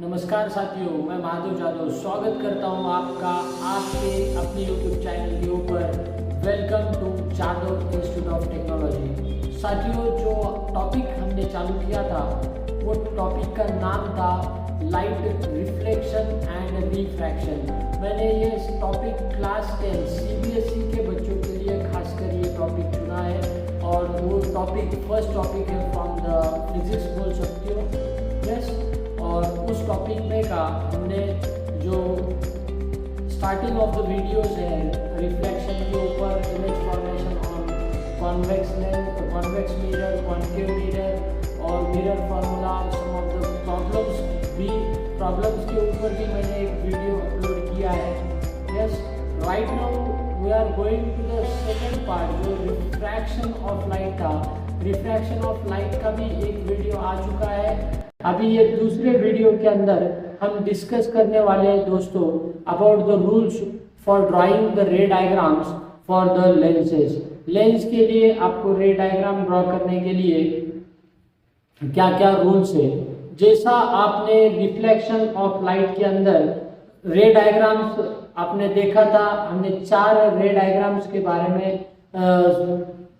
नमस्कार साथियों, मैं माधव जादव स्वागत करता हूं आपका आपके अपने YouTube चैनल के ऊपर। Welcome to Jadav institute of technology. साथियों, जो टॉपिक हमने चालू किया था वो टॉपिक का नाम था लाइट रिफ्लेक्शन एंड रिफ्रैक्शन। मैंने ये टॉपिक क्लास 10 CBSE के बच्चों के लिए खासकर ये टॉपिक चुना है और वो टॉपिक फर्स्ट टॉपिक है फ्रॉम द फिजिक्स बोल सकते हो। यस, और उस टॉपिक में का हमने जो स्टार्टिंग ऑफ द वीडियोस है रिफ्लेक्शन के ऊपर, image formation on convex lens, convex mirror, concave mirror और mirror formula, some of the problems के ऊपर भी मैंने एक वीडियो अपलोड किया है। Yes, right now we are going to the second part जो रिफ्रैक्शन ऑफ लाइट था। रिफ्रैक्शन ऑफ लाइट का भी एक वीडियो आ चुका है। अभी ये दूसरे वीडियो के अंदर हम डिस्कस करने वाले हैं दोस्तों about the rules for drawing the रे diagrams for the lenses. Lens के लिए आपको रे डायग्राम ड्रॉ करने के लिए क्या क्या रूल्स है। जैसा आपने रिफ्लेक्शन ऑफ लाइट के अंदर रे डायग्राम्स आपने देखा था, हमने 4 रे डायग्राम्स के बारे में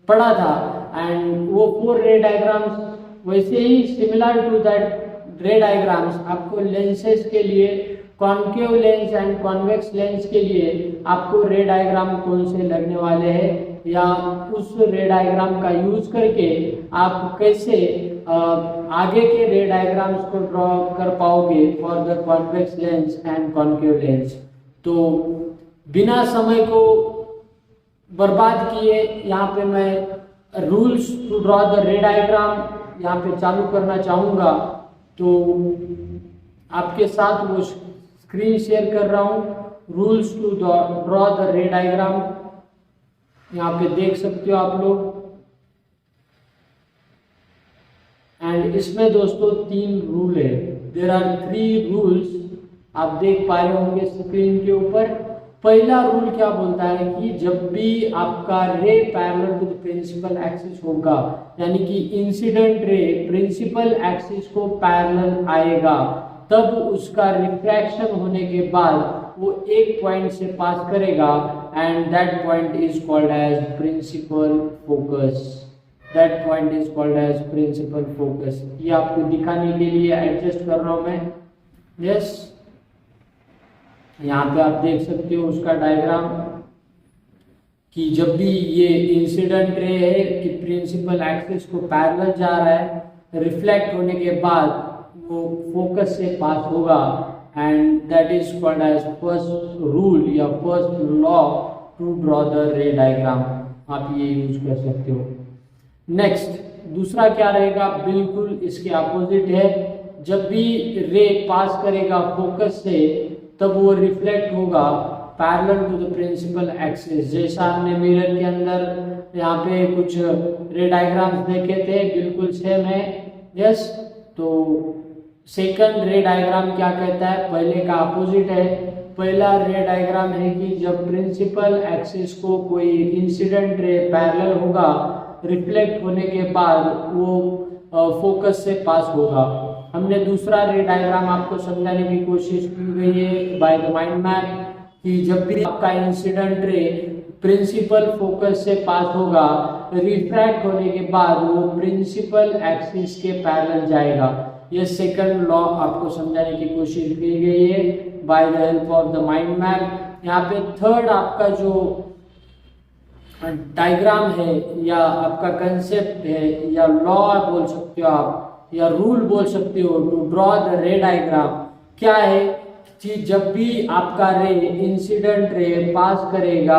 पढ़ा था एंड वो 4 रे डायग्राम्स वैसे ही similar to that ray diagrams आपको लेंसेज के लिए, concave lens and convex lens के लिए आपको रे डायग्राम कौन से लगने वाले हैं या उस रे डायग्राम का यूज करके आप कैसे आगे के रे डायग्राम्स को ड्रॉ कर पाओगे for the convex lens and concave lens. तो बिना समय को बर्बाद किए यहाँ पे मैं rules to draw the ray diagram यहाँ पे चालू करना चाहूँगा। तो आपके साथ वो स्क्रीन शेयर कर रहा हूँ। Rules to draw the ray diagram यहाँ पे देख सकते हो आप लोग। एंड इसमें दोस्तों 3 रूल है। देयर आर 3 रूल्स, आप देख पा रहे होंगे स्क्रीन के ऊपर। पहला रूल क्या बोलता है कि जब भी आपका ray parallel to the principal axis होगा, यानी कि इंसिडेंट रे प्रिंसिपल एक्सिस को पैरेलल आएगा, तब उसका रिफ्रैक्शन होने के बाद वो एक पॉइंट से पास करेगा and that point is called as principal focus. That point is called as principal focus. ये आपको दिखाने के लिए एडजस्ट कर रहा हूं मैं। यस, यहाँ पे आप देख सकते हो उसका डायग्राम कि जब भी ये इंसिडेंट रे है कि प्रिंसिपल एक्सिस को पैरेलल जा रहा है, रिफ्लेक्ट होने के बाद वो फोकस से पास होगा and that is called as first rule या first law to draw the ray diagram. आप ये यूज कर सकते हो। नेक्स्ट दूसरा क्या रहेगा, बिल्कुल इसके अपोजिट है। जब भी रे पास करेगा फोकस से तब वो रिफ्लेक्ट होगा parallel to the principal axis. जैसा हमने मिरर के अंदर यहाँ पे कुछ रे डायग्राम्स देखे थे, बिल्कुल सेम है। यस, तो सेकंड रे डायग्राम क्या कहता है, पहले का अपोजिट है। पहला रे डायग्राम है कि जब प्रिंसिपल एक्सिस को कोई इंसिडेंट रे पैरेलल होगा, रिफ्लेक्ट होने के बाद वो फोकस से पास होगा। हमने दूसरा रे डायग्राम आपको समझाने की कोशिश की गई है बाय द माइंड मैप कि जब भी आपका इंसिडेंट रे प्रिंसिपल फोकस से पास होगा, रिफ्रैक्ट होने के बाद वो प्रिंसिपल एक्सिस के पैरेलल जाएगा। ये सेकंड लॉ आपको समझाने की कोशिश की गई है by the help of the mind map. यहाँ पे थर्ड आपका जो डायग्राम है या आपका कंसेप्ट है या लॉ बोल सकते हो आप या रूल बोल सकते हो to draw the ray diagram, क्या है कि जब भी आपका रे इंसिडेंट रे पास करेगा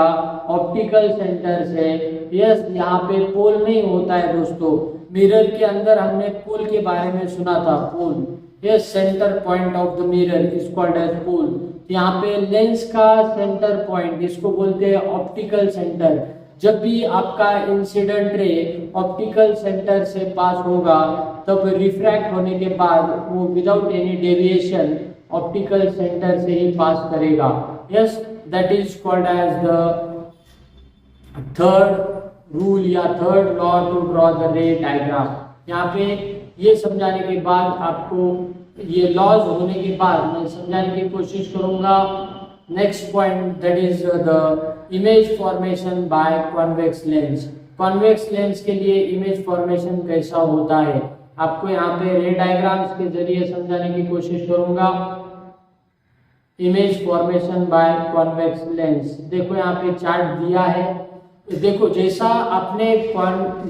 ऑप्टिकल सेंटर से, यस यहाँ पे पोल नहीं होता है दोस्तों। मिरर के अंदर हमने पोल के बारे में सुना था, pole. Yes, center point of the mirror is called as pole. यहाँ पे लेंस का सेंटर पॉइंट, इसको बोलते हैं ऑप्टिकल सेंटर। जब भी आपका इंसिडेंट रे ऑप्टिकल सेंटर से पास होगा तब रिफ्रैक्ट होने के बाद वो without any deviation optical centre से ही पास करेगा। Yes, that is called as the third rule या third law to draw the ray diagram. यहाँ पे ये समझाने के बाद आपको ये लॉज होने के बाद मैं समझाने की कोशिश करूंगा। Next point that is the image formation by convex lens. Convex lens के लिए इमेज फॉर्मेशन कैसा होता है आपको यहाँ पे रे डायग्राम्स के जरिए समझाने की कोशिश करूंगा। Image formation by convex lens, देखो यहाँ पे चार्ट दिया है। देखो जैसा आपने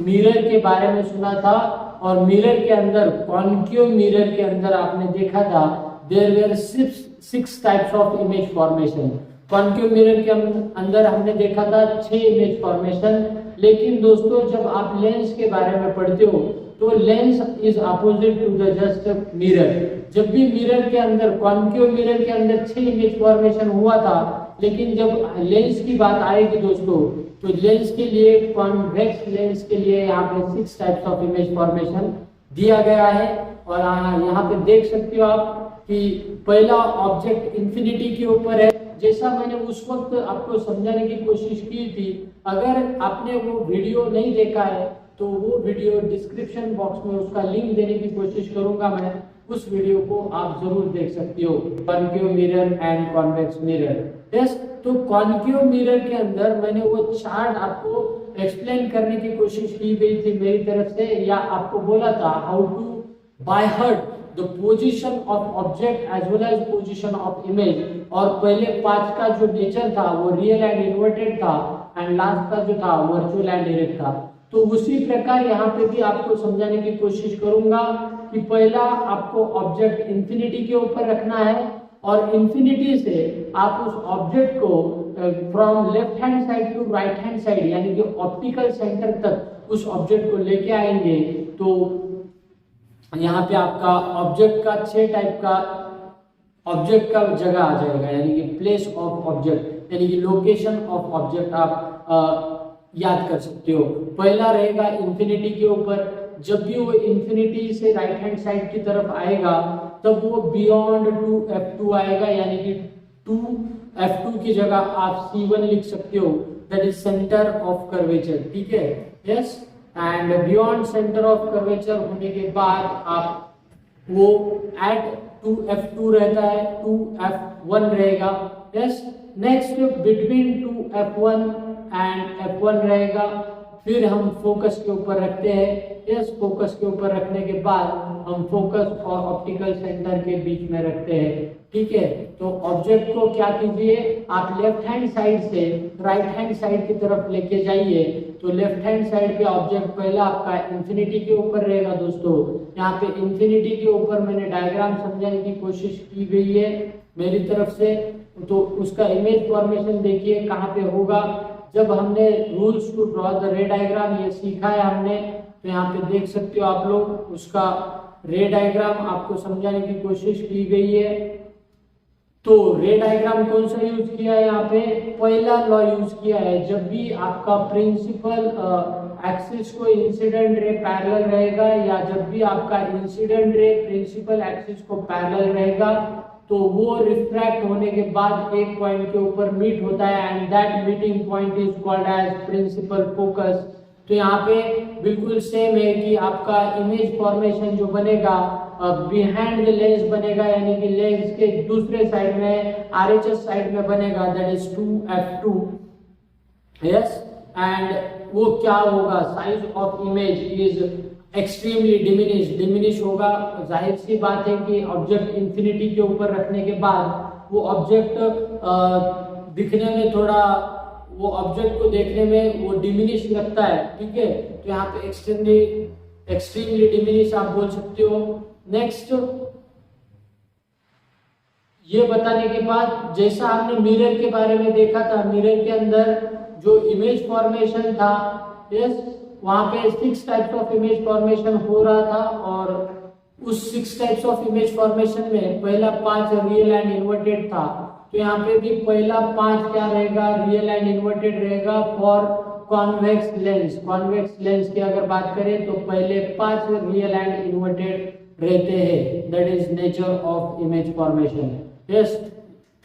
मिरर के बारे में सुना था और मिरर के अंदर कॉन्केव मिरर के अंदर आपने देखा था there were 6 types of image formation. Concave mirror के अंदर हमने देखा था 6 इमेज फॉर्मेशन। लेकिन दोस्तों जब आप लेंस के बारे में पढ़ते हो तो lens is opposite to the just mirror. जब भी मिरर के अंदर कॉन्केव मिरर के अंदर 6 इमेज फॉर्मेशन हुआ था, लेकिन जब लेंस की बात आएगी दोस्तों तो लेंस के लिए कॉन्वेक्स लेंस के लिए यहाँ पे 6 टाइप्स ऑफ इमेज फॉर्मेशन दिया गया है। और यहाँ पे देख सकते हो आप कि पहला ऑब्जेक्ट इंफिनिटी के ऊपर है। जैसा मैंने उस वक्त आपको समझाने की कोशिश की थी, अगर आपने वो वीडियो नहीं देखा है तो वो वीडियो डिस्क्रिप्शन बॉक्स में उसका लिंक देने की कोशिश करूंगा मैं, उस वीडियो को आप जरूर देख सकते हो। Concave mirror and convex mirror. Yes, तो कॉन्केव मिरर के अंदर मैंने वो चार्ट आपको एक्सप्लेन करने की कोशिश की गई थी मेरी तरफ से, या आपको बोला था how to by heart the position of object as well as position of image. और पहले 5 का जो नेचर था वो रियल एंड इन्वर्टेड था एंड लास्ट का जो था वर्चुअल एंड डायरेक्ट था। तो उसी प्रकार यहाँ पे भी आपको समझाने की कोशिश करूंगा कि पहला आपको ऑब्जेक्ट इंफिनिटी के ऊपर रखना है और इंफिनिटी से आप उस ऑब्जेक्ट को from left hand side to right hand side यानी कि ऑप्टिकल सेंटर तक उस ऑब्जेक्ट को लेके आएंगे। तो यहाँ पे आपका ऑब्जेक्ट का 6 टाइप का ऑब्जेक्ट का जगह आ जाएगा, यानी कि प्लेस ऑफ ऑब्जेक्ट यानी कि लोकेशन ऑफ ऑब्जेक्ट आप याद कर सकते हो। पहला रहेगा इंफिनिटी के ऊपर। जब भी वो इंफिनिटी से राइट हैंड साइड की तरफ आएगा तब वो बियॉन्ड टू F2 आएगा, यानी कि 2F2 की जगह आप C1 लिख सकते हो, that is centre of curvature. ठीक है, yes. And beyond centre of curvature होने के बाद आप वो एट 2F2 रहता है, 2F1 रहेगा। Yes, next between 2F1 and F1 रहेगा। फिर हम फोकस के ऊपर रखते हैं। यस, फोकस के ऊपर रखने के बाद हम फोकस और ऑप्टिकल सेंटर के बीच में रखते हैं। ठीक है, तो ऑब्जेक्ट को क्या कीजिए, आप लेफ्ट हैंड साइड से राइट हैंड साइड की तरफ लेके जाइए। तो लेफ्ट हैंड साइड पे ऑब्जेक्ट पहला आपका इंफिनिटी के ऊपर रहेगा। दोस्तों यहाँ पे इंफिनिटी के ऊपर मैंने डायग्राम समझाने की कोशिश की गई है मेरी तरफ से। तो उसका इमेज फॉर्मेशन देखिए कहाँ पे होगा। जब हमने rules to draw the ray diagram ये सीखा है हमने, तो यहाँ पे देख सकते हो आप लोग, उसका रे डायग्राम आपको समझाने की कोशिश की गई है। तो रे डायग्राम कौन सा यूज किया है यहाँ पे, पहला लॉ यूज किया है। जब भी आपका प्रिंसिपल एक्सिस को इंसिडेंट रे पैरेलल रहेगा या जब भी आपका इंसिडेंट रे प्रिंसिपल एक्सिस को पैरेलल रहेगा तो वो रिफ्रैक्ट होने के बाद एक पॉइंट के ऊपर मीट होता है and that meeting point is called as principal focus. तो यहाँ पे बिल्कुल सेम है कि आपका इमेज फॉर्मेशन जो बनेगा बिहाइंड द लेंस बनेगा, यानी कि लेंस के दूसरे साइड में RHS साइड में बनेगा, that is 2F2। Yes, and वो क्या होगा, size of image is extremely diminish होगा। जाहिर सी बात है कि ऑब्जेक्ट इंफिनिटी के ऊपर रखने के बाद वो ऑब्जेक्ट दिखने में थोड़ा, वो ऑब्जेक्ट को देखने में वो डिमिनिश लगता है। ठीक है, तो यहाँ पे एक्सट्रीमली डिमिनिश आप बोल सकते हो। नेक्स्ट, ये बताने के बाद जैसा हमने मिरर के बारे में देखा था, मिरर के अंदर जो इमेज फॉर्मेशन था, यस, वहां पे 6 टाइप्स ऑफ इमेज फॉर्मेशन हो रहा था और उस 6 टाइप्स ऑफ इमेज फॉर्मेशन में पहला 5 रियल एंड इन्वर्टेड था। तो यहाँ पे भी पहला 5 क्या रहेगा, रियल एंड इन्वर्टेड रहेगा for convex lens. Convex lens की अगर बात करें तो पहले 5 रियल एंड इन्वर्टेड रहते हैं, that is nature of image formation. Yes,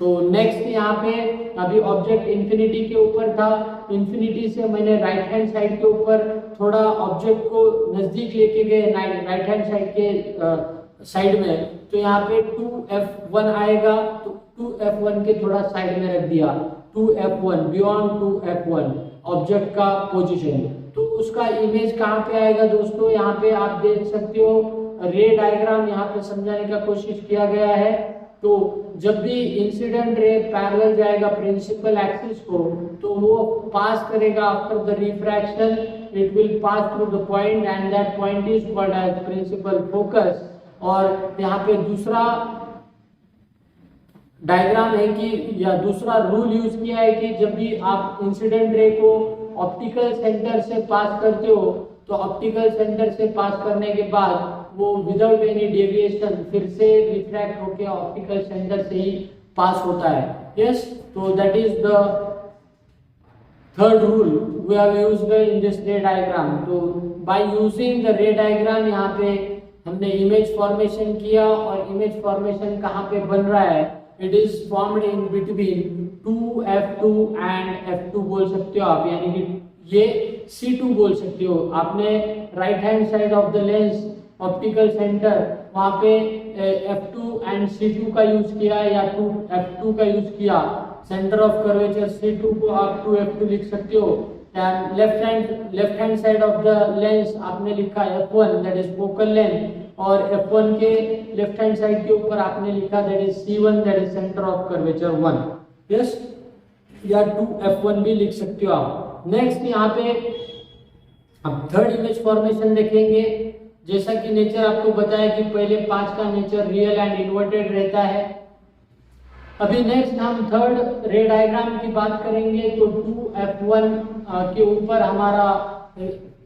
तो नेक्स्ट यहाँ पे अभी ऑब्जेक्ट इंफिनिटी के ऊपर था, इंफिनिटी से मैंने राइट हैंड साइड के ऊपर थोड़ा ऑब्जेक्ट को नजदीक लेके गए, राइट हैंड साइड के साइड में, तो यहाँ पे 2f1 आएगा, तो 2f1 के थोड़ा साइड में रख दिया, 2f1 बियॉन्ड 2f1 ऑब्जेक्ट का पोजीशन। तो उसका इमेज कहाँ पे आएगा दोस्तों, यहाँ पे आप देख सकते हो रे डायग्राम यहाँ पे समझाने का कोशिश किया गया है। तो जब भी इंसिडेंट रे पैरेलल जाएगा प्रिंसिपल एक्सिस को, तो वो पास करेगा after the refraction, it will pass through the point and that point is called as principal focus. और यहाँ पे दूसरा डायग्राम है कि या दूसरा रूल यूज किया है कि जब भी आप इंसिडेंट रे को ऑप्टिकल सेंटर से पास करते हो, तो ऑप्टिकल सेंटर से पास करने के बाद वो विदाउट एनी डेविएशन फिर से रिफ्रैक्ट होकर ऑप्टिकल सेंटर से ही पास होता है। यस, तो that is the third rule we have used in this ray diagram. तो by using the ray diagram यहाँ पे हमने इमेज फॉर्मेशन किया, और इमेज फॉर्मेशन कहाँ पे बन रहा है, it is formed in between 2f2 and f2 बोल सकते हो आप, यानी कि ये C2 बोल सकते हो। आपने right hand side of the lens optical centre वहां पे f2 एंड C2 का यूज किया या 2f2 का यूज किया। सेंटर ऑफ कर्वेचर C2 को आप 2f2 लिख सकते हो। Left hand side of the lens आपने लिखा f1 that is focal length, और f1 के लेफ्ट हैंड साइड के ऊपर आपने लिखा that is C1 that is centre of curvature 1। Yes, या 2f1 भी लिख सकते हो आप। नेक्स्ट यहाँ पे अब थर्ड इमेज फॉर्मेशन देखेंगे। जैसा कि नेचर आपको बताया कि पहले 5 का नेचर रियल एंड इन्वर्टेड रहता है। अभी नेक्स्ट हम थर्ड रे डायग्राम की बात करेंगे। तो 2f1 के ऊपर हमारा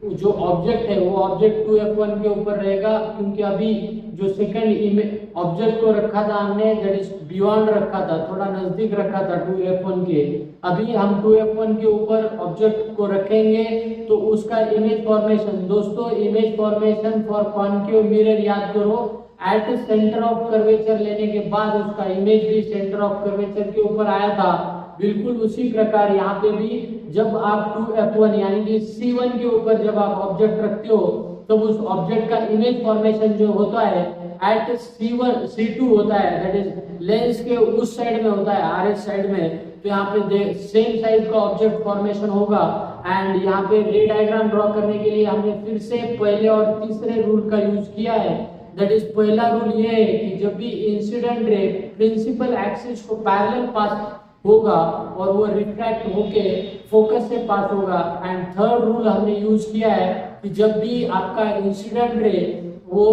जो ऑब्जेक्ट है वो ऑब्जेक्ट 2f1 के ऊपर रहेगा, क्योंकि अभी जो सेकंड ऑब्जेक्ट को रखा था हमने दैट इज बियॉन्ड रखा था, थोड़ा नजदीक रखा था 2f1 के। अभी हम 2f1 के ऊपर ऑब्जेक्ट को रखेंगे, तो उसका इमेज फॉर्मेशन, दोस्तों image formation for concave mirror याद करो, एट सेंटर ऑफ कर्वेचर लेने के बाद उसका इमेज भी सेंटर ऑफ कर्वेचर के ऊपर आया था। बिल्कुल उसी प्रकार यहाँ पे भी जब आप 2f1 यानी कि C1 के ऊपर जब आप ऑब्जेक्ट रखते हो, तो उस ऑब्जेक्ट का इमेज फॉर्मेशन जो होता है एट C2 होता है, दैट इज लेंस के उस साइड में होता है, RH साइड में। तो यहाँ पे सेम साइज का ऑब्जेक्ट फॉर्मेशन होगा। एंड यहाँ पे रे डायग्राम ड्रॉ करने के लिए हमने फिर से पहले और तीसरे रूल का यूज किया है। दैट इज पहला रूल ये है कि जब भी इंसिडेंट रे प्रिंसिपल एक्सिस को पैरेलल पास होगा और वो रिफ्रैक्ट होके फोकस से पास होगा। एंड थर्ड रूल हमने यूज किया है कि जब भी आपका इंसिडेंट रे वो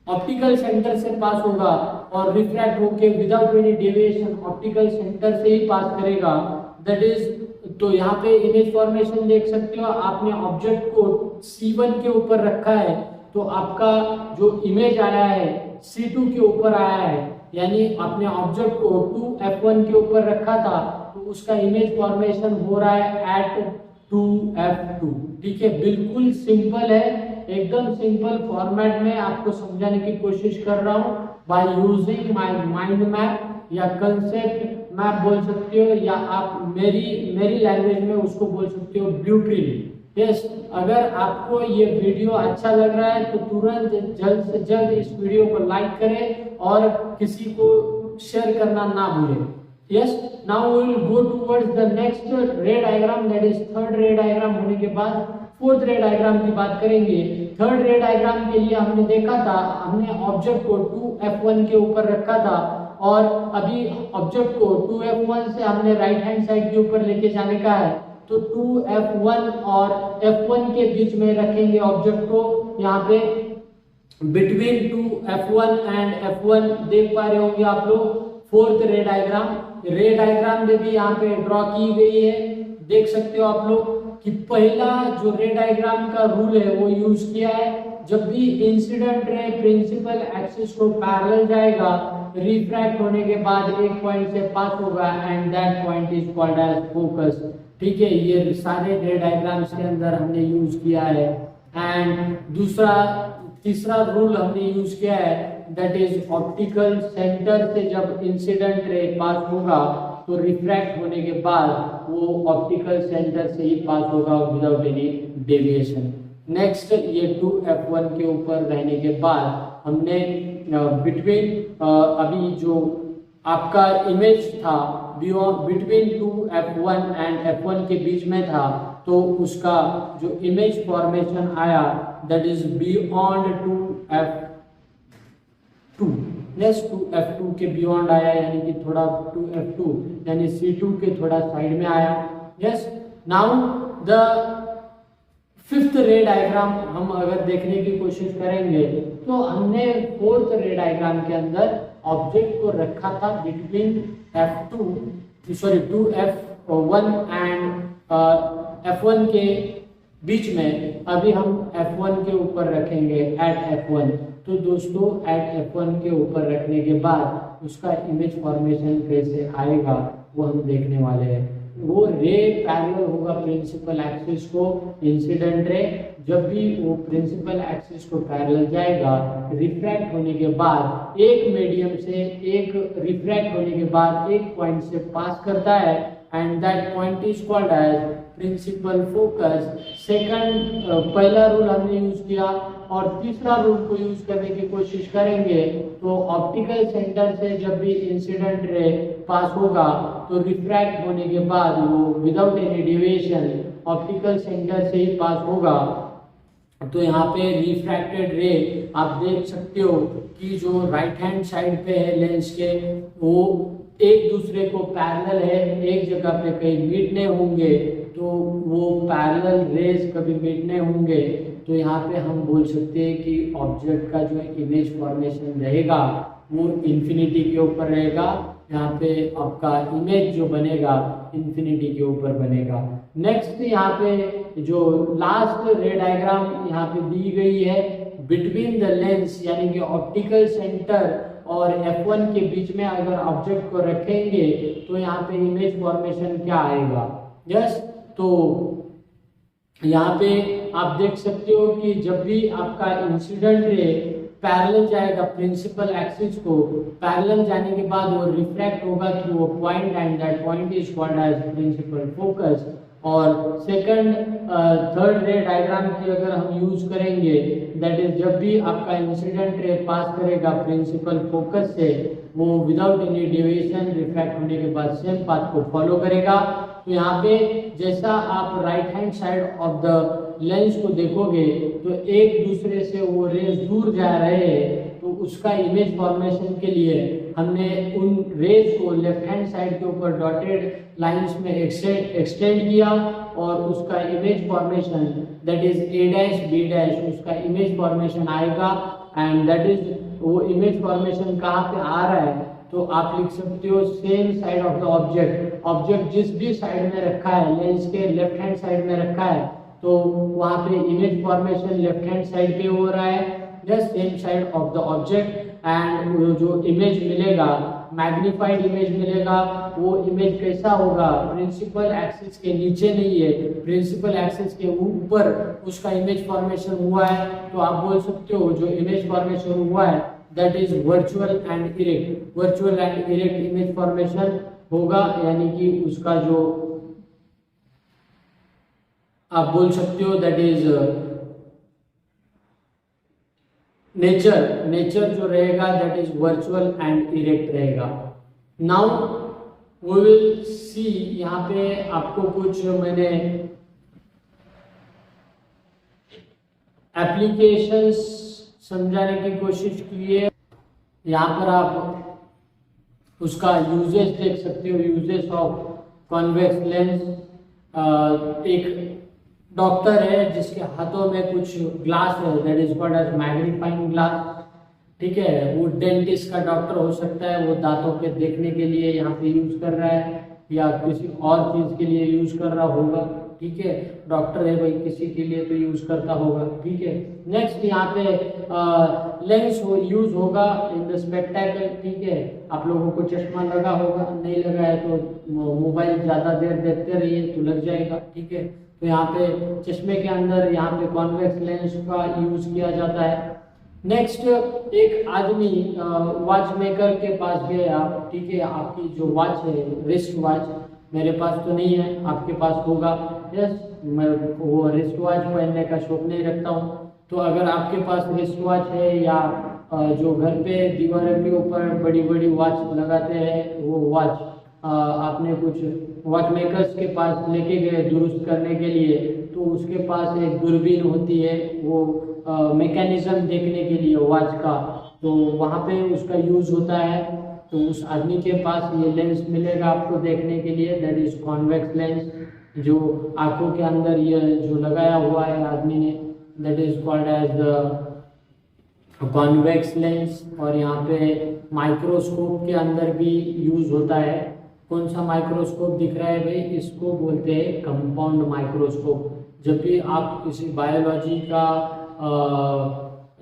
ऑप्टिकल सेंटर से पास होगा और रिफ्रैक्ट होके without any deviation optical centre से ही पास करेगा, दैट इज। तो यहाँ पे इमेज फॉर्मेशन देख सकते हो, आपने ऑब्जेक्ट को C1 के ऊपर रखा है, तो आपका जो इमेज आया है C2 के ऊपर आया है, यानी आपने ऑब्जेक्ट को 2f1 के ऊपर रखा था, तो उसका इमेज फॉर्मेशन हो रहा है एट 2f2। ठीक है, बिल्कुल सिंपल है, एकदम सिंपल फॉर्मेट में आपको समझाने की कोशिश कर रहा हूँ by using my mind map या कंसेप्ट मैप बोल सकते हो, या आप मेरी लैंग्वेज में उसको बोल सकते हो ब्लूप्रिंट। यस, अगर आपको ये वीडियो अच्छा लग रहा है तो तुरंत जल्द से जल्द इस वीडियो को लाइक करें और किसी को शेयर करना ना भूलें। Yes, now we will go towards the next ray diagram, that is third ray diagram होने के बाद फोर्थ रे डायग्राम की बात करेंगे। थर्ड रे डायग्राम के लिए हमने देखा था, हमने ऑब्जेक्ट को 2f1 के ऊपर रखा था, और अभी ऑब्जेक्ट को 2f1 से हमने राइट हैंड साइड के ऊपर लेके जाने का है। तो 2f1 और f1 के बीच में रखेंगे ऑब्जेक्ट को। यहाँ पे बिटवीन 2f1 एंड f1 देख पा रहे होंगे आप लोग फोर्थ रे डायग्राम में भी यहाँ पे ड्रॉ की गई है। देख सकते हो आप लोग कि पहला जो रे डायग्राम का रूल है वो यूज किया है, जब भी इंसिडेंट रे प्रिंसिपल एक्सिस को पैरेलल जाएगा, रिफ्रैक्ट होने के बाद एक पॉइंट से पास होगा and that point is called as focus. ठीक है, ये सारे रे डायग्राम्स के अंदर हमने यूज किया है। एंड तीसरा रूल हमने यूज किया है, दैट इज ऑप्टिकल सेंटर से जब इंसिडेंट रे पास होगा तो रिफ्रैक्ट होने के बाद वो ऑप्टिकल सेंटर से ही पास होगा विदाउट एनी डेविएशन। नेक्स्ट, ये 2f1 के ऊपर रहने के बाद हमने बिटवीन अभी जो आपका इमेज था between two F1 and F1 के बीच में था, तो उसका जो इमेज फॉर्मेशन आया that is beyond to F2, yes to F2 के बियॉन्ड आया, यानी कि थोड़ा टू F2 यानी C2 के थोड़ा साइड में आया। यस, नाउ द फिफ्थ रे डायग्राम हम अगर देखने की कोशिश करेंगे तो हमने फोर्थ रे डायग्राम के अंदर ऑब्जेक्ट को रखा था between two F1 and F1 के बीच में। अभी हम F1 के ऊपर रखेंगे एट F1। तो दोस्तों एट F1 के ऊपर रखने के बाद उसका इमेज फॉर्मेशन कैसे आएगा वो हम देखने वाले हैं। वो रे पैरेलल होगा प्रिंसिपल एक्सिस को, इंसिडेंट रे जब भी वो प्रिंसिपल एक्सिस को पैरेलल जाएगा, रिफ्रैक्ट होने के बाद एक मीडियम से एक रिफ्रैक्ट होने के बाद एक पॉइंट से पास करता है and that point is called as principal focus. Second पहला रूल हमने यूज किया और तीसरा रूल को यूज करने की कोशिश करेंगे तो ऑप्टिकल सेंटर से जब भी इंसिडेंट रे पास होगा तो रिफ्रैक्ट होने के बाद वो without any deviation optical centre से ही पास होगा। तो यहाँ पे रिफ्रैक्टेड रे आप देख सकते हो कि जो राइट हैंड साइड पे है लेंस के वो एक दूसरे को पैरेलल है, एक जगह पे कहीं मीट नहीं होंगे, तो वो पैरेलल रेज कभी मीट नहीं होंगे। तो यहाँ पे हम बोल सकते हैं कि ऑब्जेक्ट का जो इमेज फॉर्मेशन रहेगा वो इंफिनिटी के ऊपर रहेगा। यहाँ पे आपका इमेज जो बनेगा इंफिनिटी के ऊपर बनेगा। नेक्स्ट यहाँ पे जो लास्ट रे डायग्राम यहाँ पे दी गई है बिटवीन द लेंस यानी कि ऑप्टिकल सेंटर और F1 के बीच में अगर ऑब्जेक्ट को रखेंगे तो यहाँ पे इमेज फॉर्मेशन क्या आएगा। यस, तो यहाँ पे आप देख सकते हो कि जब भी आपका इंसिडेंट रे पैरेलल जाएगा प्रिंसिपल एक्सिस को, पैरेलल जाने के बाद वो रिफ्रैक्ट होगा through a point and that point is called as principal focus. और सेकंड थर्ड रे डायग्राम की अगर हम यूज करेंगे दैट इज जब भी आपका इंसिडेंट रे पास करेगा प्रिंसिपल फोकस से वो विदाउट एनी डेविएशन रिफ्रैक्ट होने के बाद सेम पाथ को फॉलो करेगा। तो यहाँ पे जैसा आप right hand side of the lens को देखोगे तो एक दूसरे से वो रेज दूर जा रहे हैं, तो उसका इमेज फॉर्मेशन के लिए हमने उन रेज को लेफ्ट हैंड साइड के ऊपर डॉटेड लाइंस में एक्सटेंड किया और उसका image formation that is A dash B dash उसका इमेज फॉर्मेशन आएगा एंड दैट इज वो इमेज फॉर्मेशन कहाँ पे आ रहा है तो आप लिख सकते हो same side of the object. Object जिस भी साइड में रखा है लेंस के लेफ्ट हैंड साइड में रखा है तो वहाँ पे image formation left hand side पे हो रहा है, just same side of the object. And जो इमेज मिलेगा मैग्नीफाइड इमेज मिलेगा, वो इमेज कैसा होगा प्रिंसिपल एक्सिस के नीचे नहीं है, प्रिंसिपल एक्सिस के ऊपर उसका इमेज फॉर्मेशन हुआ है। तो आप बोल सकते हो जो इमेज फॉर्मेशन हुआ है that is virtual and erect. Virtual and erect image formation होगा, यानी कि उसका जो आप बोल सकते हो दैट इज नेचर जो रहेगा that is virtual and erect रहेगा। नाउ वी विल सी, यहाँ पे आपको कुछ मैंने एप्लीकेशंस समझाने की कोशिश की है। यहाँ पर आप उसका यूजेस देख सकते हो, यूजेस ऑफ कॉन्वेक्स लेंस। एक डॉक्टर है जिसके हाथों में कुछ ग्लास है that is called as magnifying glass, ठीक है। वो डेंटिस्ट का डॉक्टर हो सकता है, वो दांतों के देखने के लिए यहाँ पे यूज कर रहा है या किसी और चीज के लिए यूज कर रहा होगा, ठीक है। डॉक्टर है भाई, किसी के लिए तो यूज करता होगा, ठीक है। नेक्स्ट यहाँ पे लेंस यूज होगा इन द स्पेक्टेकल, ठीक है। आप लोगों को चश्मा लगा होगा, नहीं लगा है तो मोबाइल ज्यादा देर देखते रहिए तो लग जाएगा, ठीक है। तो यहाँ पे चश्मे के अंदर यहाँ पे कॉन्वेक्स लेंस का यूज किया जाता है। नेक्स्ट, एक आदमी वॉच मेकर के पास गया, ठीक है। आपकी जो वॉच है रिस्ट वॉच, मेरे पास तो नहीं है, आपके पास होगा, यस। मैं वो रिस्ट वॉच पहनने का शौक नहीं रखता हूँ, तो अगर आपके पास रिस्ट वॉच है या जो घर पे दीवारों के ऊपर बड़ी बड़ी वॉच लगाते हैं, वो वॉच आपने कुछ वॉच मेकर्स के पास लेके गए दुरुस्त करने के लिए, तो उसके पास एक दूरबीन होती है, वो मैकेनिज्म देखने के लिए वॉच का, तो वहाँ पे उसका यूज होता है। तो उस आदमी के पास ये लेंस मिलेगा आपको देखने के लिए, दैट इज कॉन्वेक्स लेंस, जो आंखों के अंदर ये जो लगाया हुआ है आदमी ने, that is called as the convex lens. और यहाँ पे माइक्रोस्कोप के अंदर भी यूज होता है। कौन सा माइक्रोस्कोप दिख रहा है भाई, इसको बोलते हैं कंपाउंड माइक्रोस्कोप। जब भी आप किसी बायोलॉजी का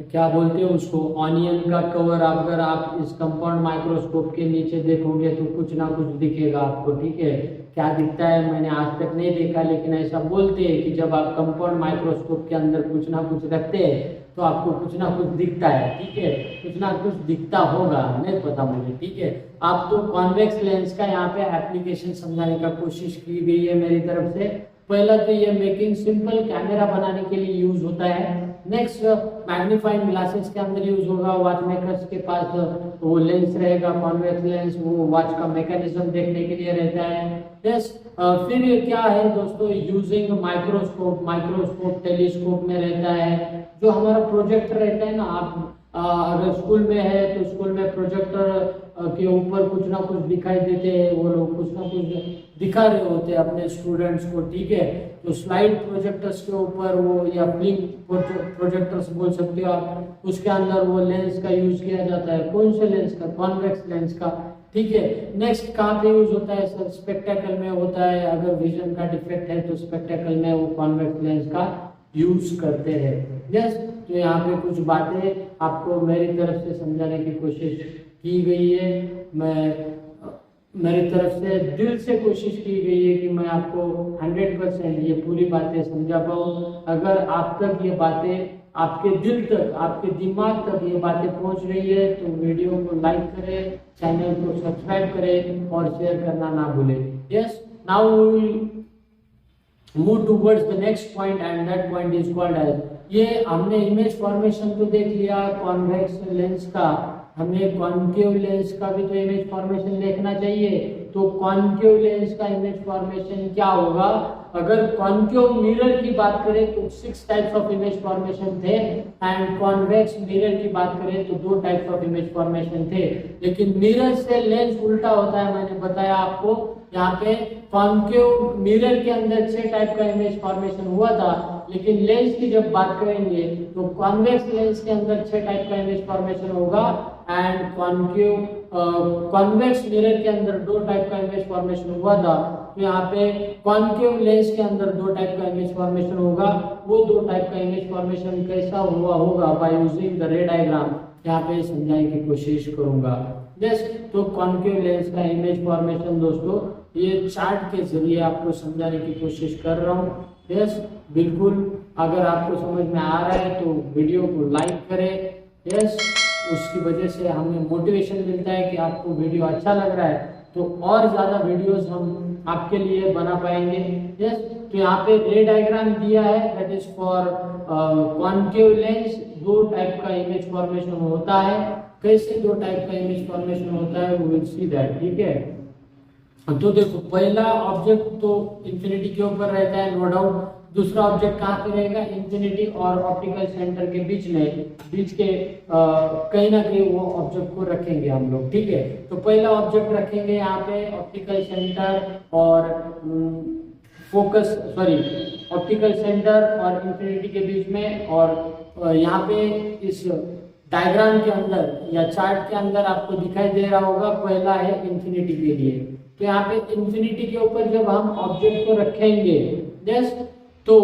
क्या बोलते हो उसको, ऑनियन का कवर अगर आप इस कंपाउंड माइक्रोस्कोप के नीचे देखोगे तो कुछ ना कुछ दिखेगा आपको, ठीक है। क्या दिखता है मैंने आज तक नहीं देखा, लेकिन ऐसा बोलते हैं कि जब आप कंपाउंड माइक्रोस्कोप के अंदर कुछ ना कुछ रखते हैं तो आपको कुछ ना कुछ दिखता है, ठीक है, कुछ ना कुछ दिखता होगा, नहीं पता मुझे, ठीक है। आप तो कॉन्वेक्स लेंस का यहाँ पे एप्लीकेशन समझाने का कोशिश की गई है मेरी तरफ से। पहला तो ये मेकिंग सिंपल कैमरा बनाने के लिए यूज होता है। नेक्स्ट मैग्नीफाइंग ग्लासेस के अंदर यूज होगा। वॉच मेकर्स के पास वो लेंस रहेगा कॉन्वेक्स लेंस, वो वॉच का मैकेनिज्म देखने के लिए रहता है। यस, फिर क्या है दोस्तों, यूजिंग माइक्रोस्कोप, माइक्रोस्कोप टेलीस्कोप में रहता है। जो हमारा प्रोजेक्टर रहता है ना, आप अगर स्कूल में है तो स्कूल में प्रोजेक्टर के ऊपर कुछ ना कुछ दिखाई देते हैं, वो लोग कुछ ना कुछ दिखा रहे होते हैं अपने स्टूडेंट्स को, ठीक है। तो स्लाइड प्रोजेक्टर्स के ऊपर वो, या फिल्म प्रोजेक्टर्स बोल सकते हो आप, उसके अंदर वो लेंस का यूज किया जाता है। कौन से लेंस का? कॉन्वेक्स लेंस का, ठीक है। नेक्स्ट कहाँ पे यूज होता है सर? स्पेक्टेकल में होता है। अगर विजन का डिफेक्ट है तो स्पेक्टेकल में वो कॉन्वेक्स लेंस का यूज करते हैं। यस, तो यहाँ पे कुछ बातें आपको मेरी तरफ से समझाने की कोशिश की गई है। मेरी तरफ से दिल से कोशिश की गई है कि मैं आपको 100% ये पूरी बातें समझा पाऊँ। अगर आप तक ये बातें, आपके दिल तक, आपके दिमाग तक ये बातें पहुंच रही है तो वीडियो को लाइक करें, चैनल को सब्सक्राइब करें और शेयर करना ना भूलें। Yes, now we will move towards the next point and that point is called as, ये हमने इमेज फॉर्मेशन तो देख लिया कॉन्वेक्स लेंस का, हमें कॉन्केव लेंस का भी तो इमेज फॉर्मेशन देखना चाहिए। तो कॉन्केव लेंस का इमेज फॉर्मेशन क्या होगा? अगर कॉन्केव मिरर की बात करें तो 6 टाइप्स ऑफ इमेज फॉर्मेशन थे, एंड कॉन्वेक्स मिरर की बात करें तो 2 टाइप्स ऑफ इमेज फॉर्मेशन थे। लेकिन मिरर से लेंस उल्टा होता है, मैंने बताया आपको। यहाँ पे कॉन्केव मिरर के अंदर 6 टाइप का इमेज फॉर्मेशन हुआ था, लेकिन लेंस की जब बात करेंगे तो कॉन्वेक्स लेंस के अंदर 6 टाइप का इमेज फॉर्मेशन होगा, एंड कॉन्वेक्स मिरर के अंदर 2 टाइप का इमेज फॉर्मेशन हुआ था। तो यहाँ पे कॉन्केव लेंस के अंदर 2 टाइप का इमेज फॉर्मेशन होगा। वो 2 टाइप का इमेज फॉर्मेशन कैसा हुआ होगा bye using the ray diagram, यहाँ पे समझाने की कोशिश करूंगा। यस, तो कॉन्केव लेंस का इमेज फॉर्मेशन दोस्तों ये चार्ट के जरिए आपको समझाने की कोशिश कर रहा हूँ। यस, बिल्कुल, अगर आपको समझ में आ रहा है तो वीडियो को लाइक करें। यस, उसकी वजह से हमें मोटिवेशन मिलता है कि आपको वीडियो अच्छा लग रहा है, तो और ज़्यादा वीडियोस हम आपके लिए बना पाएंगे। यस, तो यहाँ पे रे डायग्राम दिया है, that is for concave lens. 2 type का इमेज फॉर्मेशन होता है। कैसे 2 टाइप का इमेज फॉर्मेशन होता है, वी विल सी दैट, ठीक है। तो देखो, पहला ऑब्जेक्ट तो इंफिनिटी के ऊपर रहता है, नो डाउट। दूसरा ऑब्जेक्ट कहाँ पे रहेगा? इंफिनिटी और ऑप्टिकल सेंटर के बीच के कहीं ना कहीं वो ऑब्जेक्ट को रखेंगे हम लोग, ठीक है। तो पहला ऑब्जेक्ट रखेंगे यहाँ पे ऑप्टिकल सेंटर और ऑप्टिकल सेंटर और इंफिनिटी के बीच में। और यहाँ पे इस डायग्राम के अंदर या चार्ट के अंदर आपको दिखाई दे रहा होगा, पहला है इंफिनिटी के लिए। तो यहाँ पे इंफिनिटी के ऊपर जब हम ऑब्जेक्ट को रखेंगे, यस, तो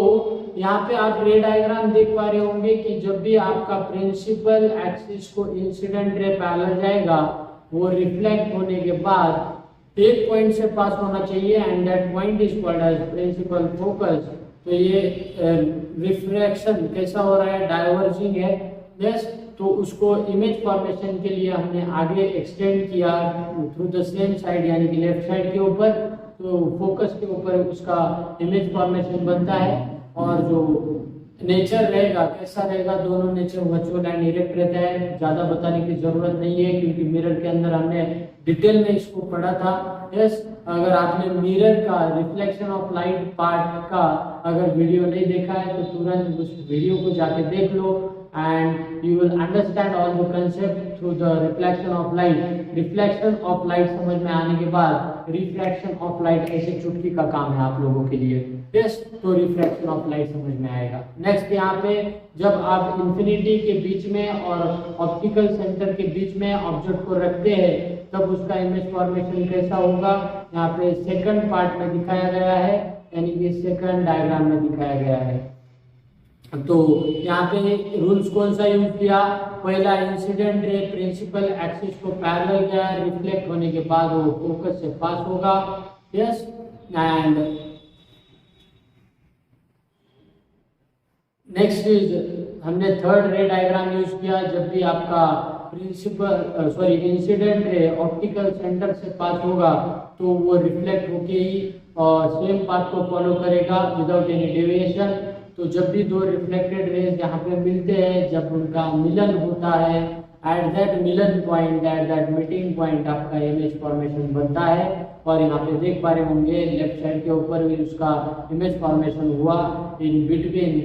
यहाँ पे आप रे डायग्राम देख पा रहे होंगे कि जब भी आपका प्रिंसिपल एक्सिस को इंसिडेंट रे पैरेलल जाएगा, वो रिफ्लेक्ट होने के बाद एक पॉइंट से पास होना चाहिए, and that point is called as principal focus. तो ये रिफ्रैक्शन कैसा हो रहा है? डाइवर्जिंग है। यस, तो उसको इमेज फॉर्मेशन के लिए हमने आगे एक्सटेंड किया थ्रू द सेम साइड, यानी कि लेफ्ट साइड के ऊपर। तो फोकस के ऊपर उसका इमेज फॉर्मेशन बनता है, और जो नेचर रहेगा कैसा रहेगा, दोनों नेचर वर्चुअल एंड इरेक्ट रहता है, ज्यादा बताने की जरूरत नहीं है क्योंकि मिरर के अंदर हमने डिटेल में इसको पढ़ा था। यस, अगर आपने मिरर का रिफ्लेक्शन ऑफ लाइट पार्ट का अगर वीडियो नहीं देखा है तो तुरंत उस वीडियो को जाके देख लो and you will understand all the concept through the reflection of light। Reflection of light समझ में आने के बाद रिफ्रैक्शन ऑफ लाइट ऐसे चुटकी का काम है आप लोगों के लिए। यस, तो रिफ्रैक्शन ऑफ लाइट समझ में आएगा। नेक्स्ट यहाँ पे जब आप इंफिनिटी के बीच में और ऑप्टिकल सेंटर के बीच में ऑब्जेक्ट को रखते हैं तब उसका इमेज फॉर्मेशन कैसा होगा, यहाँ पे सेकंड पार्ट में दिखाया गया है, यानी कि सेकंड डायग्राम में दिखाया गया है। तो यहाँ पे रूल्स कौन सा यूज किया, पहला इंसिडेंट रे प्रिंसिपल एक्सिस को पैरेलल किया, रिफ्लेक्ट होने के बाद वो फोकस से पास होगा। यस, एंड नेक्स्ट इज हमने थर्ड रे डायग्राम यूज किया, जब भी आपका इंसिडेंट रे ऑप्टिकल सेंटर से पास होगा तो वो रिफ्लेक्ट होके ही सेम पाथ को फॉलो करेगा विदाउट एनी डेविएशन। तो जब भी दो रिफ्लेक्टेड रेज यहाँ पे मिलते हैं, जब उनका मिलन होता है, at that Milan point, at that meeting point आपका इमेज फॉर्मेशन बनता है। और यहाँ पे देख पा रहे होंगे लेफ्ट साइड के ऊपर भी उसका इमेज फॉर्मेशन हुआ in between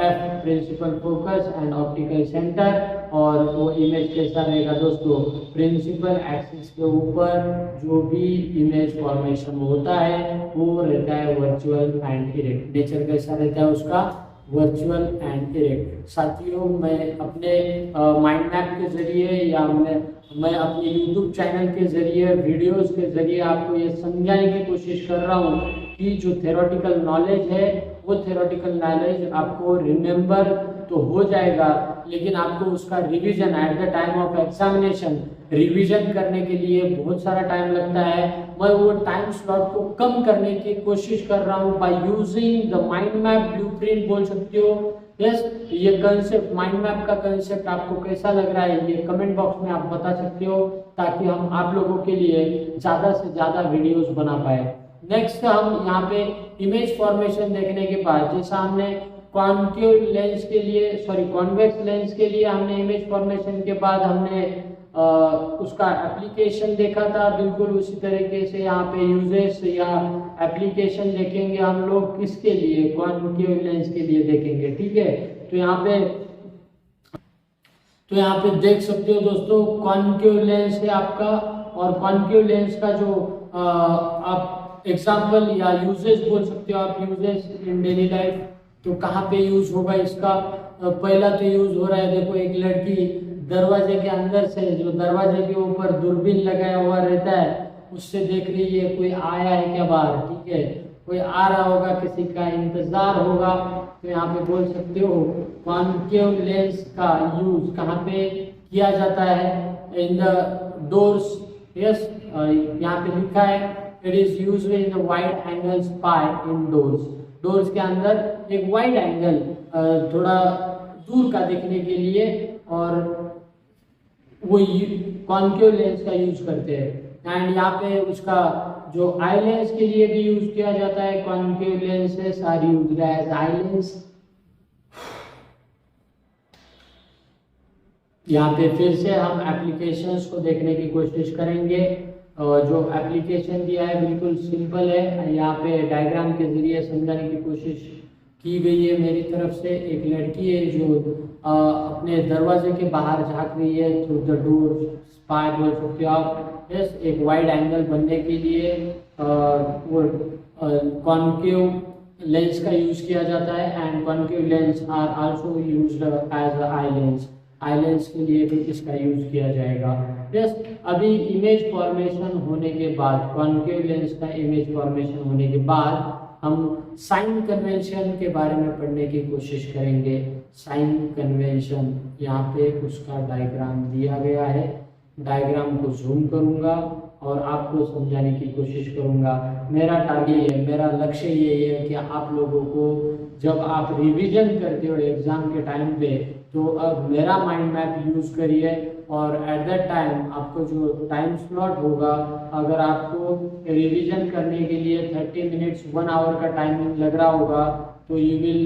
F principal focus and optical centre. और वो इमेज कैसा रहेगा दोस्तों, प्रिंसिपल एक्सिस के ऊपर जो भी इमेज फॉर्मेशन होता है वो रहता है वर्चुअल एंड इरेक्ट। नेचर कैसा रहता है उसका, वर्चुअल एंड इरेक्ट। साथियों, मैं अपने माइंड मैप के जरिए या मैं अपने यूट्यूब चैनल के जरिए वीडियोस के जरिए आपको ये समझाने की कोशिश कर रहा हूँ कि जो थ्योरेटिकल नॉलेज है वो थ्योरेटिकल नॉलेज आपको रिमेम्बर तो हो जाएगा, लेकिन आपको उसका revision at the time of examination revision करने के लिए बहुत सारा टाइम लगता है। मैं वो टाइम स्लॉट को कम करने की कोशिश कर रहा हूँ bye using the mind map blueprint बोल सकते हो। यस, ये कंसेप्ट माइंड मैप का कंसेप्ट आपको कैसा लग रहा है ये कमेंट बॉक्स में आप बता सकते हो, ताकि हम आप लोगों के लिए ज्यादा से ज्यादा वीडियोस बना पाए। नेक्स्ट हम यहाँ पे इमेज फॉर्मेशन देखने के बाद, जैसा हमने कॉन्केव लेंस के लिए कॉन्वेक्स लेंस के लिए हमने इमेज फॉर्मेशन के बाद हमने उसका एप्लीकेशन देखा था, बिल्कुल उसी तरीके से यहाँ पे यूजेस या एप्लीकेशन देखेंगे हम लोग किसके लिए, कॉन्केव लेंस के लिए देखेंगे। ठीक है, तो यहाँ पे देख सकते हो दोस्तों, कॉन्केव लेंस है आपका, और कॉन्केव लेंस का जो आप एग्जाम्पल या यूजेस बोल सकते हो आप, यूजेस इन डेली लाइफ, तो कहाँ पे यूज होगा इसका। पहला तो यूज हो रहा है, देखो एक लड़की दरवाजे के अंदर से, जो दरवाजे के ऊपर दूरबीन लगाया हुआ रहता है, उससे देख रही है कोई आया है क्या बाहर। ठीक है, कोई आ रहा होगा, किसी का इंतजार होगा, तो यहाँ पे बोल सकते हो कॉन्केव लेंस का यूज कहाँ पे किया जाता है, इन द डोर्स। यस, यहाँ पे लिखा है it is used in the wide angle spy in doors. Doors के अंदर एक वाइड एंगल थोड़ा दूर का देखने के लिए, और वो कॉन्केव लेंस का यूज करते हैं। एंड यहाँ पे उसका जो आई लेंस के लिए भी यूज किया जाता है, concave lenses are used as eye lens. यहाँ पे फिर से हम एप्लीकेशंस को देखने की कोशिश करेंगे। जो एप्लीकेशन दिया है बिल्कुल सिंपल है, यहाँ पे डायग्राम के जरिए समझाने की कोशिश की गई है मेरी तरफ से। एक लड़की है जो अपने दरवाजे के बाहर झांक रही है, थ्रू द डोर स्पाई बोल सकते हो आप। यस, एक वाइड एंगल बनने के लिए वो कॉन्केव लेंस का यूज किया जाता है, and concave lens are also used as eye lens. Eye lens के लिए भी इसका यूज किया जाएगा। यस, अभी इमेज फॉर्मेशन होने के बाद, कॉन्केव लेंस का इमेज फॉर्मेशन होने के बाद हम साइन कन्वेंशन के बारे में पढ़ने की कोशिश करेंगे। साइन कन्वेंशन, यहाँ पे उसका डायग्राम दिया गया है, डायग्राम को जूम करूंगा और आपको समझाने की कोशिश करूंगा। मेरा टारगेट है, मेरा लक्ष्य ये है कि आप लोगों को जब आप रिवीजन करते हो एग्जाम के टाइम पे, तो अब मेरा माइंड मैप यूज करिए, और एट दैट टाइम आपको जो टाइम स्लॉट होगा, अगर आपको रिवीजन करने के लिए 30 मिनट्स 1 आवर का टाइमिंग लग रहा होगा, तो यू विल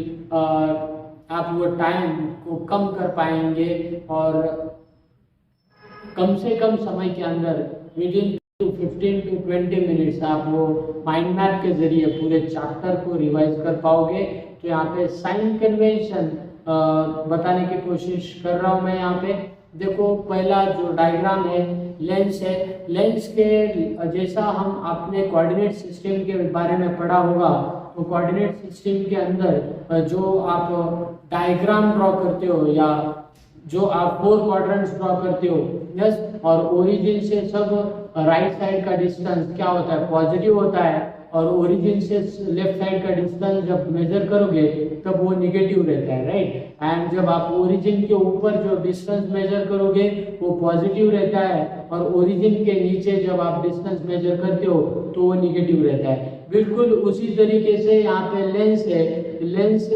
आप वो टाइम को कम कर पाएंगे और कम से कम समय के अंदर विदिन 15 to 20 मिनट्स आप वो माइंड मैप के जरिए पूरे चैप्टर को रिवाइज कर पाओगे। तो यहाँ पे साइन कन्वेंशन बताने की कोशिश कर रहा हूँ मैं। यहाँ पे देखो, पहला जो डायग्राम है लेंस है। लेंस के जैसा हम अपने कोऑर्डिनेट सिस्टम के बारे में पढ़ा होगा, तो कोऑर्डिनेट सिस्टम के अंदर जो आप डायग्राम ड्रॉ करते हो या जो आप 4 क्वाड्रेंट्स ड्रॉ करते हो, यस, और ओरिजिन से सब राइट साइड का डिस्टेंस क्या होता है, पॉजिटिव होता है, और ओरिजिन से लेफ्ट साइड का डिस्टेंस जब मेजर करोगे तब वो निगेटिव रहता है, राइट। एंड जब आप ओरिजिन के ऊपर जो डिस्टेंस मेजर करोगे वो पॉजिटिव रहता है, और ओरिजिन के नीचे जब आप डिस्टेंस मेजर करते हो तो वो निगेटिव रहता है। बिल्कुल उसी तरीके से यहाँ पे लेंस है। लेंस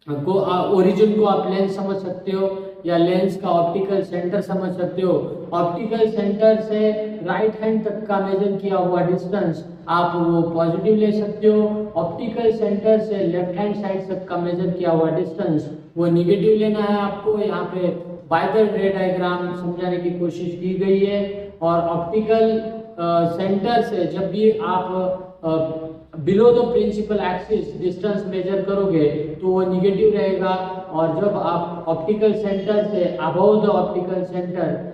को ओरिजिन को आप लेंस समझ सकते हो या लेंस का ऑप्टिकल सेंटर समझ सकते हो। ऑप्टिकल सेंटर से राइट हैंड तक का मेजर किया हुआ डिस्टेंस आप वो पॉजिटिव ले सकते हो। ऑप्टिकल सेंटर से लेफ्ट हैंड साइड तक का मेजर किया हुआ डिस्टेंस वो निगेटिव लेना है आपको। यहाँ पे बाय द रे डायग्राम समझाने की कोशिश की गई है। और ऑप्टिकल सेंटर से जब भी आप below the principal axis distance measure करोगे तो वो निगेटिव रहेगा, और जब आप ऑप्टिकल सेंटर से अबव द ऑप्टिकल सेंटर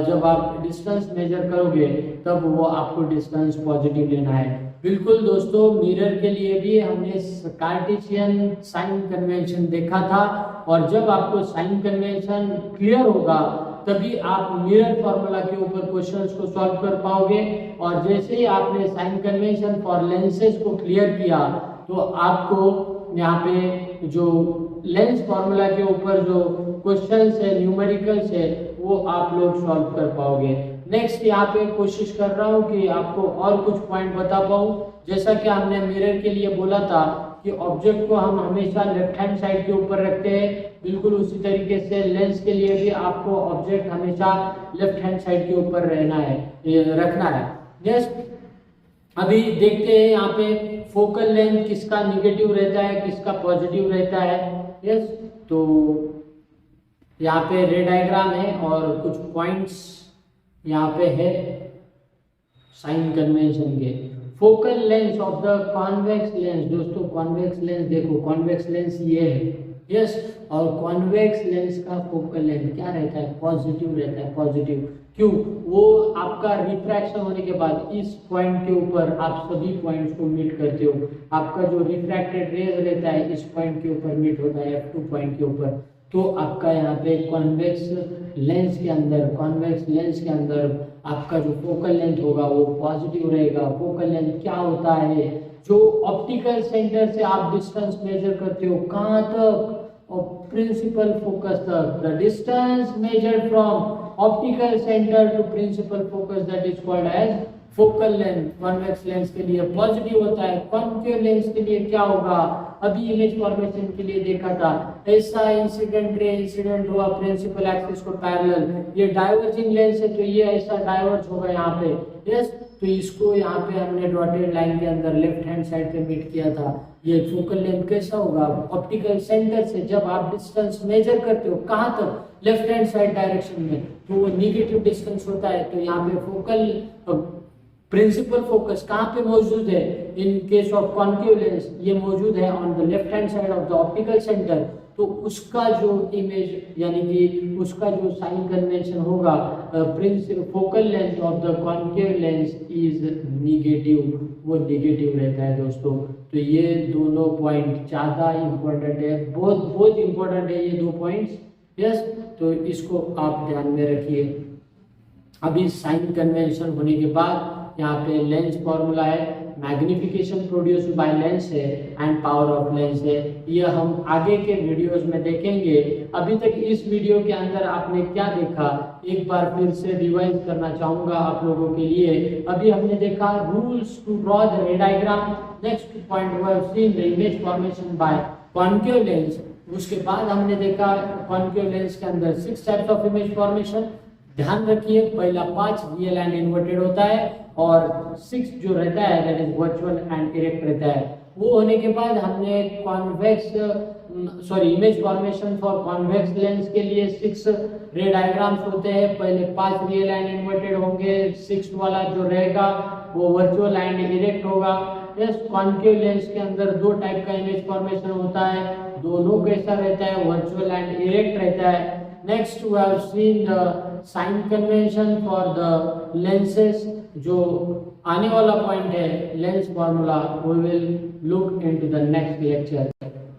जब आप डिस्टेंस मेजर करोगे तब वो आपको डिस्टेंस पॉजिटिव लेना है। बिल्कुल दोस्तों, मिरर के लिए भी हमने कार्टेशियन साइन कन्वेंशन देखा था, और जब आपको साइन कन्वेंशन क्लियर होगा तभी आप मिरर फॉर्मूला के ऊपर क्वेश्चंस को सॉल्व कर पाओगे। और जैसे ही आपने साइन कन्वेंशन फॉर लेंसेज को क्लियर किया तो आपको यहाँ पे जो लेंस फॉर्मूला के ऊपर जो क्वेश्चंस है, न्यूमेरिकल्स है, वो आप लोग सॉल्व कर पाओगे। नेक्स्ट यहाँ पे कोशिश कर रहा हूँ कि आपको और कुछ पॉइंट बता पाऊँ। जैसा कि हमने मिरर के लिए बोला था कि ऑब्जेक्ट को हम हमेशा लेफ्ट हैंड साइड के ऊपर रखते हैं, बिल्कुल उसी तरीके से लेंस के लिए भी आपको ऑब्जेक्ट हमेशा लेफ्ट हैंड साइड के ऊपर रखना है। यस, अभी देखते हैं यहाँ पे फोकल लेंथ किसका निगेटिव रहता है, किसका पॉजिटिव रहता है। यस, तो यहाँ पे रे डायग्राम है और कुछ पॉइंट्स यहाँ पे है साइन कन्वेंशन के। Focal lens of the convex lens, दोस्तों कॉन्वेक्स लेंस देखो, कॉन्वेक्स लेंस ये है, यस, और कॉन्वेक्स लेंस का फोकल लेंथ क्या रहता है, पॉजिटिव रहता है। पॉजिटिव क्यों? वो आपका रिफ्रैक्शन होने के बाद इस पॉइंट के ऊपर आप सभी पॉइंट्स को मीट करते हो। आपका जो रिफ्रैक्टेड रेज रहता है इस पॉइंट के ऊपर मीट होता है, F2 पॉइंट के ऊपर। तो आपका यहाँ पे कॉन्वेक्स लेंस के अंदर आपका जो फोकल लेंथ होगा वो पॉजिटिव रहेगा। फोकल लेंथ क्या होता है, जो ऑप्टिकल सेंटर से आप डिस्टेंस मेजर करते हो कहाँ तक, और प्रिंसिपल फोकस तक, the distance measured from optical centre to principal focus that is called as focal length. Convex lens के लिए पॉजिटिव होता है। कॉन्केव लेंस के लिए क्या होगा, अभी इमेज फॉर्मेशन के लिए देखा था, ऐसा इंसिडेंट हुआ प्रिंसिपल एक्सिस को पैरेलल, ये डाइवर्जिंग लेंस है तो ये ऐसा डाइवर्ज होगा यहाँ पे। यस, तो इसको यहाँ पे हमने डॉटेड लाइन के अंदर लेफ्ट हैंड साइड पे मीट किया था। ये फोकल लेंथ कैसा होगा, ऑप्टिकल सेंटर से जब आप डिस्टेंस मेजर करते हो कहाँ तक, लेफ्ट हैंड साइड डायरेक्शन में, तो वो निगेटिव डिस्टेंस होता है। तो यहाँ पे फोकल प्रिंसिपल फोकस कहाँ पे मौजूद है, in case of concave lens ये मौजूद है on the left hand side of the optical centre. तो उसका जो इमेज यानी कि उसका जो साइन कन्वेंशन होगा, focal length of the concave lens is negative, वो निगेटिव रहता है दोस्तों। तो ये दोनों पॉइंट ज़्यादा इम्पोर्टेंट है, बहुत इम्पोर्टेंट है ये दो पॉइंट्स। यस, तो इसको आप ध्यान में रखिए। अभी साइन कन्वेंशन होने के बाद यहाँ पे लेंस फॉर्मूला है, मैग्निफिकेशन प्रोड्यूस बाय लेंस है एंड पावर ऑफ लेंस है। ये हम आगे के वीडियोस में देखेंगे। अभी तक इस वीडियो के अंदर आपने क्या देखा, एक बार फिर से रिवाइज करना चाहूंगा आप लोगों के लिए। अभी हमने देखा rules to draw the ray diagram. Next point we have seen the image formation by concave lens. उसके बाद हमने देखा कॉन्केव लेंस के अंदर 6 टाइप्स ऑफ इमेज फॉर्मेशन। ध्यान रखिए, पहला 5 रियल एंड इन्वर्टेड होता है, और 6 जो रहता है that is virtual and erect रहता है। वो होने के बाद हमने image formation for convex lens के लिए 6 रे डायग्राम्स होते हैं। पहले 5 रियल एंड इन्वर्टेड होंगे, 6 वाला जो रहेगा वो वर्चुअल एंड इरेक्ट होगा। यस, कॉन्केव लेंस के अंदर 2 टाइप का इमेज फॉर्मेशन होता है, दोनों कैसा रहता है, वर्चुअल एंड इरेक्ट रहता है। Next we have seen the sign convention for the lenses. जो आने वाला पॉइंट है lens formula, we will look into the next lecture.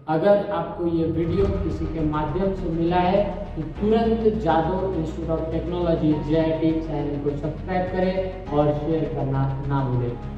अगर आपको ये वीडियो किसी के माध्यम से मिला है तो तुरंत Jadav institute of technology JIT channel को सब्सक्राइब करें और शेयर करना ना भूलें।